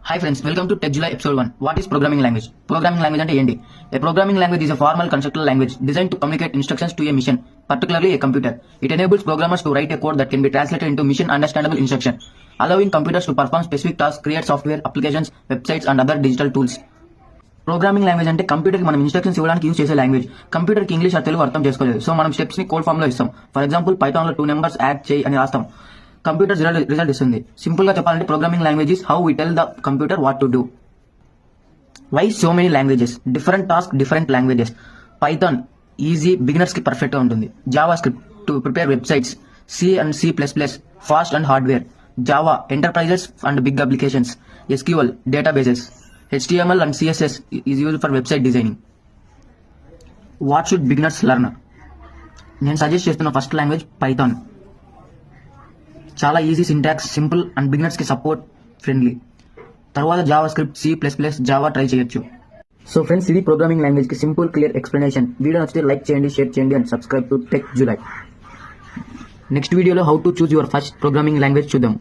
Hi friends, welcome to Tech July episode 1. What is programming language? Programming language అంటే ఏంటి? A programming language is a formal constructed language designed to communicate instructions to a machine, particularly a computer. It enables programmers to write a code that can be translated into machine understandable instruction, allowing computers to perform specific tasks, create software, applications, websites and other digital tools. Programming language అంటే కంప్యూటర్కి మనం instructions ఇవ్వడానికి use చేసే language. కంప్యూటర్కి English ఆ తెలుగు అర్థం చేసుకోలేదు, so మనం steps ని code form లో ఇస్తాం. ఫర్ ఎగ్జాంపుల్ పైథాన్ లో 2 నెంబర్స్ యాడ్ చేయి అని రాస్తాం, కంప్యూటర్ రిజల్ట్ ఇస్తుంది. సింపుల్ గా చెప్పాలంటే programming language is how we tell the computer what to do. Why so many languages? Different task, different languages. Python easy, beginners కి పర్ఫెక్ట్ గా ఉంటుంది. JavaScript to prepare websites. C and C++ fast and hardware. Java enterprises and big applications. SQL databases. HTML and CSS is used for website designing. What should beginners learn? నేను suggest చేస్తున్న first language Python. చాలా easy syntax, simple and beginners కి support friendly. తర్వాత JavaScript, C++, Java try చేయొచ్చు. So friends, ఇది programming language కి simple clear explanation. Video నచ్చితే like చేయండి, షేర్ చేయండి and subscribe to tech July. Next వీడియోలో how to choose your first programming language చూద్దాం.